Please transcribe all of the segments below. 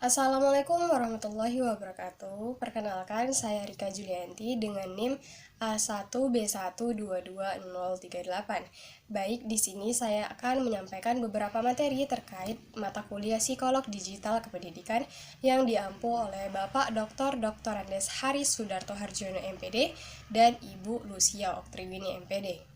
Assalamualaikum warahmatullahi wabarakatuh. Perkenalkan, saya Rika Julianti dengan NIM A1B1220038. Baik, di sini saya akan menyampaikan beberapa materi terkait mata kuliah Psikolog Digital Kependidikan yang diampu oleh Bapak Dr. Andes Haris Sudarto Harjono MPD dan Ibu Lucia Oktriwini MPD.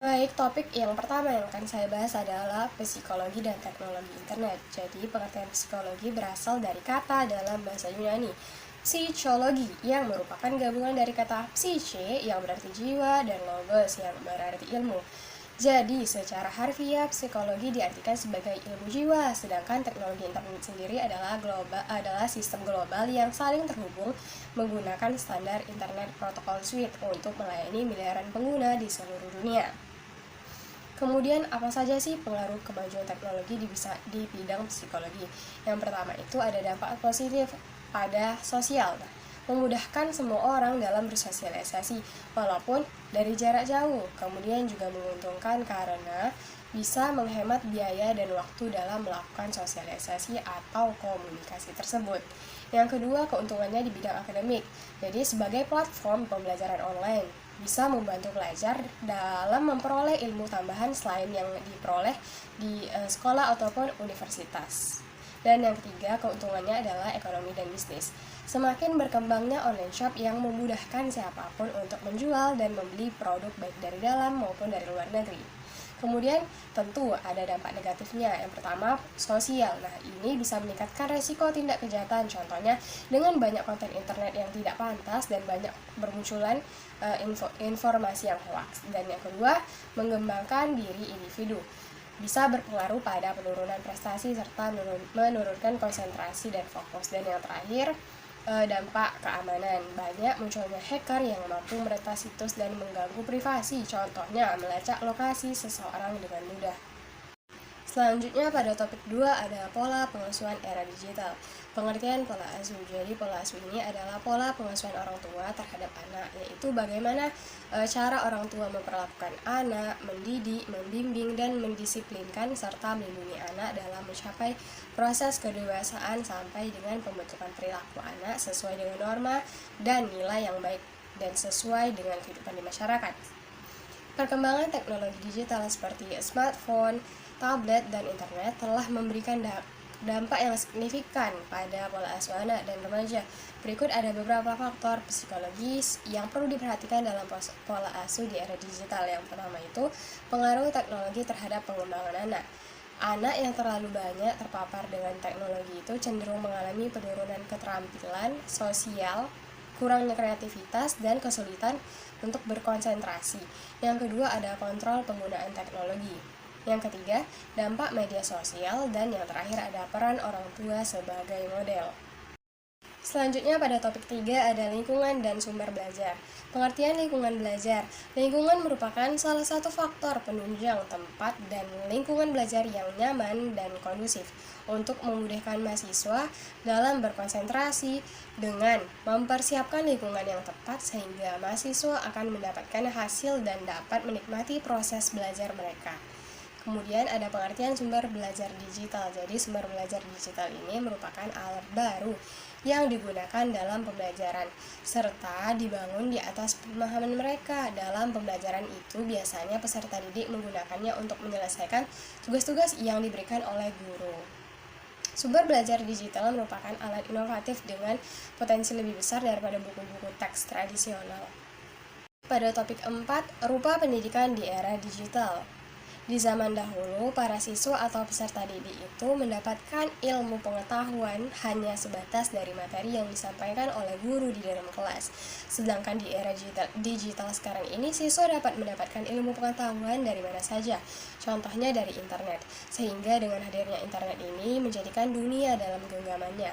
Baik, topik yang pertama yang akan saya bahas adalah psikologi dan teknologi internet. Jadi, pengertian psikologi berasal dari kata dalam bahasa Yunani, psikologi, yang merupakan gabungan dari kata psiche yang berarti jiwa dan logos yang berarti ilmu. Jadi, secara harfiah, psikologi diartikan sebagai ilmu jiwa, sedangkan teknologi internet sendiri adalah sistem global yang saling terhubung menggunakan standar Internet Protocol Suite untuk melayani miliaran pengguna di seluruh dunia. Kemudian, apa saja sih pengaruh kemajuan teknologi di bidang psikologi? Yang pertama itu ada dampak positif pada sosial. Memudahkan semua orang dalam bersosialisasi walaupun dari jarak jauh. Kemudian juga menguntungkan karena bisa menghemat biaya dan waktu dalam melakukan sosialisasi atau komunikasi tersebut. Yang kedua, keuntungannya di bidang akademik. Jadi sebagai platform pembelajaran online, bisa membantu pelajar dalam memperoleh ilmu tambahan selain yang diperoleh di sekolah ataupun universitas. Dan yang ketiga, keuntungannya adalah ekonomi dan bisnis. Semakin berkembangnya online shop yang memudahkan siapapun untuk menjual dan membeli produk baik dari dalam maupun dari luar negeri. Kemudian tentu ada dampak negatifnya. Yang pertama, sosial. Nah, ini bisa meningkatkan resiko tindak kejahatan. Contohnya dengan banyak konten internet yang tidak pantas dan banyak bermunculan informasi yang hoax. Dan yang kedua, mengembangkan diri individu. Bisa berpengaruh pada penurunan prestasi serta menurunkan konsentrasi dan fokus. Dan yang terakhir, dampak keamanan. Banyak munculnya hacker yang mampu meretas situs dan mengganggu privasi, contohnya melacak lokasi seseorang dengan mudah. Selanjutnya pada topik 2 ada pola pengasuhan era digital. Pengertian pola asuh. Jadi pola asuh ini adalah pola pengasuhan orang tua terhadap anak, yaitu bagaimana cara orang tua memperlakukan anak, mendidik, membimbing, dan mendisiplinkan serta melindungi anak dalam mencapai proses kedewasaan sampai dengan pembentukan perilaku anak sesuai dengan norma dan nilai yang baik dan sesuai dengan kehidupan di masyarakat. Perkembangan teknologi digital seperti smartphone, tablet, dan internet telah memberikan dampak yang signifikan pada pola asuh anak dan remaja. Berikut ada beberapa faktor psikologis yang perlu diperhatikan dalam pola asuh di era digital. Yang pertama itu, pengaruh teknologi terhadap pengembangan anak. Anak yang terlalu banyak terpapar dengan teknologi itu cenderung mengalami penurunan keterampilan sosial, kurangnya kreativitas, dan kesulitan untuk berkonsentrasi. Yang kedua ada kontrol penggunaan teknologi. Yang ketiga, dampak media sosial, dan yang terakhir ada peran orang tua sebagai model. Selanjutnya pada topik 3 ada lingkungan dan sumber belajar. Pengertian lingkungan belajar. Lingkungan merupakan salah satu faktor penunjang tempat dan lingkungan belajar yang nyaman dan kondusif untuk memudahkan mahasiswa dalam berkonsentrasi dengan mempersiapkan lingkungan yang tepat sehingga mahasiswa akan mendapatkan hasil dan dapat menikmati proses belajar mereka. Kemudian ada pengertian sumber belajar digital. Jadi sumber belajar digital ini merupakan alat baru yang digunakan dalam pembelajaran serta dibangun di atas pemahaman mereka. Dalam pembelajaran itu biasanya peserta didik menggunakannya untuk menyelesaikan tugas-tugas yang diberikan oleh guru. Sumber belajar digital merupakan alat inovatif dengan potensi lebih besar daripada buku-buku teks tradisional. Pada topik 4, rupa pendidikan di era digital. Di zaman dahulu, para siswa atau peserta didik itu mendapatkan ilmu pengetahuan hanya sebatas dari materi yang disampaikan oleh guru di dalam kelas. Sedangkan di era digital sekarang ini, siswa dapat mendapatkan ilmu pengetahuan dari mana saja, contohnya dari internet. Sehingga dengan hadirnya internet ini menjadikan dunia dalam genggamannya.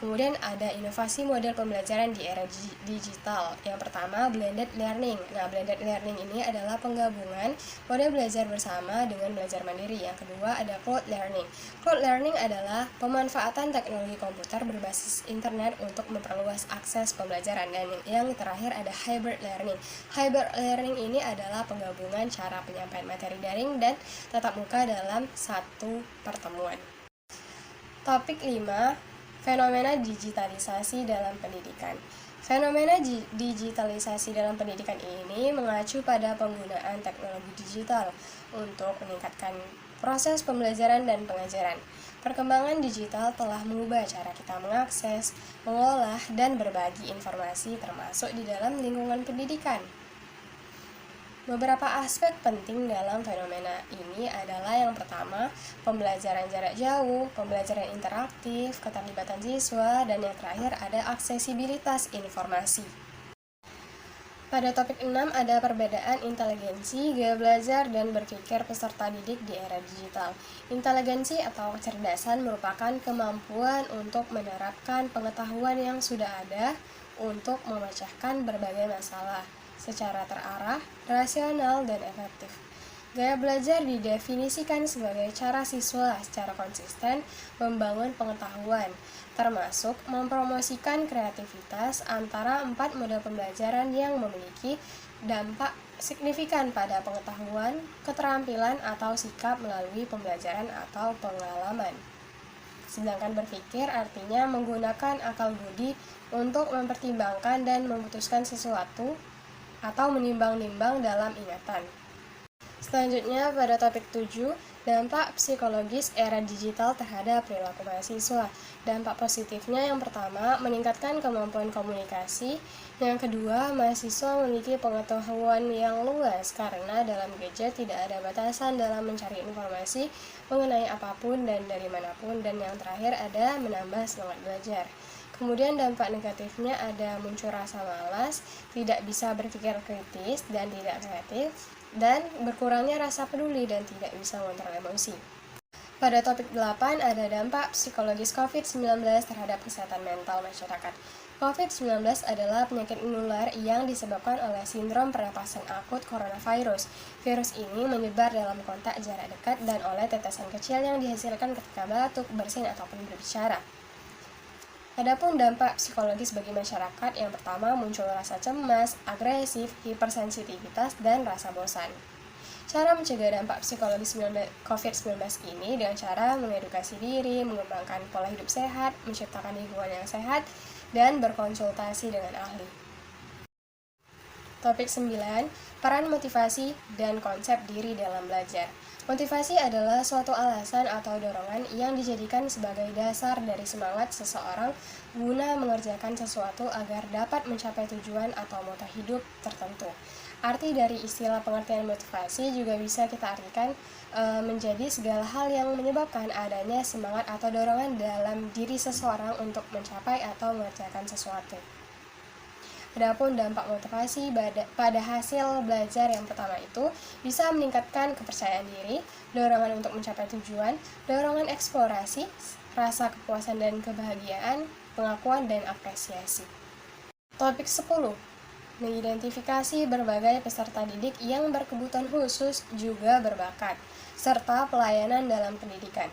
Kemudian ada inovasi model pembelajaran di era digital. Yang pertama, blended learning. Nah, blended learning ini adalah penggabungan model belajar bersama dengan belajar mandiri. Yang kedua, ada cloud learning. Cloud learning adalah pemanfaatan teknologi komputer berbasis internet untuk memperluas akses pembelajaran. Dan yang terakhir ada hybrid learning. Hybrid learning ini adalah penggabungan cara penyampaian materi daring dan tatap muka dalam satu pertemuan. Topik 5, Fenomena digitalisasi dalam pendidikan. Fenomena digitalisasi dalam pendidikan ini mengacu pada penggunaan teknologi digital untuk meningkatkan proses pembelajaran dan pengajaran. Perkembangan digital telah mengubah cara kita mengakses, mengolah, dan berbagi informasi termasuk di dalam lingkungan pendidikan. Beberapa aspek penting dalam fenomena ini adalah yang pertama, pembelajaran jarak jauh, pembelajaran interaktif, keterlibatan siswa, dan yang terakhir ada aksesibilitas informasi. Pada topik 6 ada perbedaan inteligensi, gaya belajar, dan berpikir peserta didik di era digital. Inteligensi atau kecerdasan merupakan kemampuan untuk menerapkan pengetahuan yang sudah ada untuk memecahkan berbagai masalah secara terarah, rasional, dan efektif. Gaya belajar didefinisikan sebagai cara siswa secara konsisten membangun pengetahuan, termasuk mempromosikan kreativitas antara 4 model pembelajaran yang memiliki dampak signifikan pada pengetahuan, keterampilan, atau sikap melalui pembelajaran atau pengalaman. Sedangkan berpikir artinya menggunakan akal budi untuk mempertimbangkan dan memutuskan sesuatu atau menimbang-nimbang dalam ingatan. Selanjutnya pada topik 7, dampak psikologis era digital terhadap perilaku mahasiswa. Dampak positifnya yang pertama, meningkatkan kemampuan komunikasi. Yang kedua, mahasiswa memiliki pengetahuan yang luas karena dalam gadget tidak ada batasan dalam mencari informasi mengenai apapun dan dari manapun. Dan yang terakhir ada menambah semangat belajar. Kemudian dampak negatifnya ada muncul rasa malas, tidak bisa berpikir kritis dan tidak kreatif, dan berkurangnya rasa peduli dan tidak bisa mengontrol emosi. Pada topik 8 ada dampak psikologis COVID-19 terhadap kesehatan mental masyarakat. COVID-19 adalah penyakit menular yang disebabkan oleh sindrom pernapasan akut coronavirus. Virus ini menyebar dalam kontak jarak dekat dan oleh tetesan kecil yang dihasilkan ketika batuk, bersin, ataupun berbicara. Adapun dampak psikologis bagi masyarakat, yang pertama muncul rasa cemas, agresif, hipersensitivitas, dan rasa bosan. Cara mencegah dampak psikologis COVID-19 ini dengan cara mengedukasi diri, mengembangkan pola hidup sehat, menciptakan lingkungan yang sehat, dan berkonsultasi dengan ahli. Topik 9, peran motivasi dan konsep diri dalam belajar. Motivasi adalah suatu alasan atau dorongan yang dijadikan sebagai dasar dari semangat seseorang guna mengerjakan sesuatu agar dapat mencapai tujuan atau moto hidup tertentu. Arti dari istilah pengertian motivasi juga bisa kita artikan menjadi segala hal yang menyebabkan adanya semangat atau dorongan dalam diri seseorang untuk mencapai atau mengerjakan sesuatu. Adapun dampak motivasi pada hasil belajar yang pertama itu bisa meningkatkan kepercayaan diri, dorongan untuk mencapai tujuan, dorongan eksplorasi, rasa kepuasan dan kebahagiaan, pengakuan dan apresiasi. Topik 10, mengidentifikasi berbagai peserta didik yang berkebutuhan khusus juga berbakat, serta pelayanan dalam pendidikan.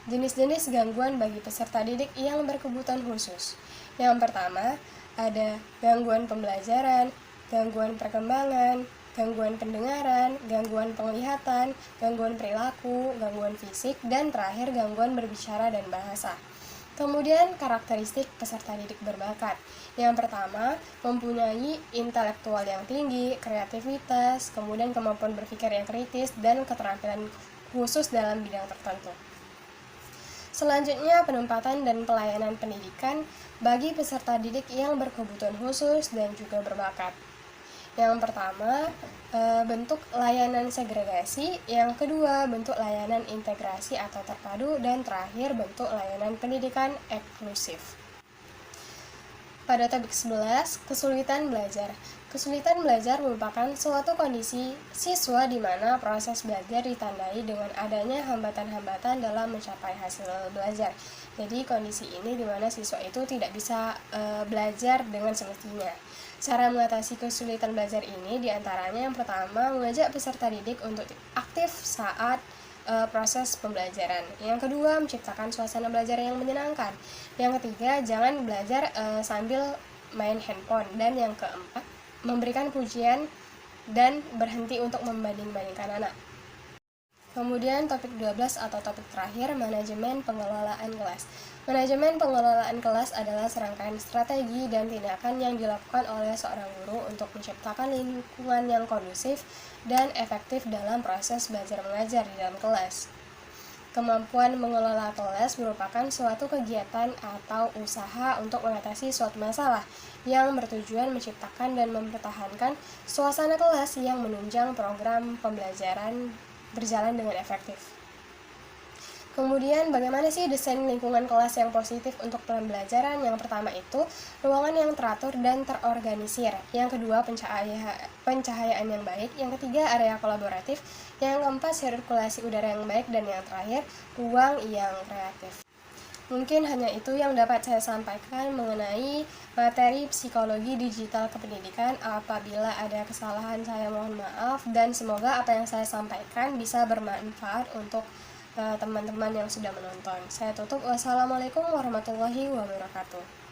Jenis-jenis gangguan bagi peserta didik yang berkebutuhan khusus. Yang pertama, ada gangguan pembelajaran, gangguan perkembangan, gangguan pendengaran, gangguan penglihatan, gangguan perilaku, gangguan fisik, dan terakhir gangguan berbicara dan bahasa. Kemudian karakteristik peserta didik berbakat. Yang pertama, mempunyai intelektual yang tinggi, kreativitas, kemudian kemampuan berpikir yang kritis, dan keterampilan khusus dalam bidang tertentu. Selanjutnya, penempatan dan pelayanan pendidikan bagi peserta didik yang berkebutuhan khusus dan juga berbakat. Yang pertama, bentuk layanan segregasi, yang kedua, bentuk layanan integrasi atau terpadu, dan terakhir, bentuk layanan pendidikan inklusif. Pada topik 11, kesulitan belajar. Kesulitan belajar merupakan suatu kondisi siswa di mana proses belajar ditandai dengan adanya hambatan-hambatan dalam mencapai hasil belajar. Jadi kondisi ini di mana siswa itu tidak bisa belajar dengan semestinya. Cara mengatasi kesulitan belajar ini diantaranya yang pertama, mengajak peserta didik untuk aktif saat proses pembelajaran. Yang kedua, menciptakan suasana belajar yang menyenangkan. Yang ketiga, jangan belajar sambil main handphone. Dan yang keempat, memberikan pujian dan berhenti untuk membanding-bandingkan anak. Kemudian topik 12 atau topik terakhir, manajemen pengelolaan kelas. Manajemen pengelolaan kelas adalah serangkaian strategi dan tindakan yang dilakukan oleh seorang guru untuk menciptakan lingkungan yang kondusif dan efektif dalam proses belajar mengajar di dalam kelas. Kemampuan mengelola kelas merupakan suatu kegiatan atau usaha untuk mengatasi suatu masalah yang bertujuan menciptakan dan mempertahankan suasana kelas yang menunjang program pembelajaran berjalan dengan efektif. Kemudian bagaimana sih desain lingkungan kelas yang positif untuk pembelajaran? Yang pertama itu ruangan yang teratur dan terorganisir. Yang kedua pencahayaan yang baik. Yang ketiga area kolaboratif. Yang keempat sirkulasi udara yang baik. Dan yang terakhir ruang yang kreatif. Mungkin hanya itu yang dapat saya sampaikan mengenai materi psikologi digital kependidikan. Apabila ada kesalahan saya mohon maaf, dan semoga apa yang saya sampaikan bisa bermanfaat untuk teman-teman yang sudah menonton. Saya tutup. Wassalamualaikum warahmatullahi wabarakatuh.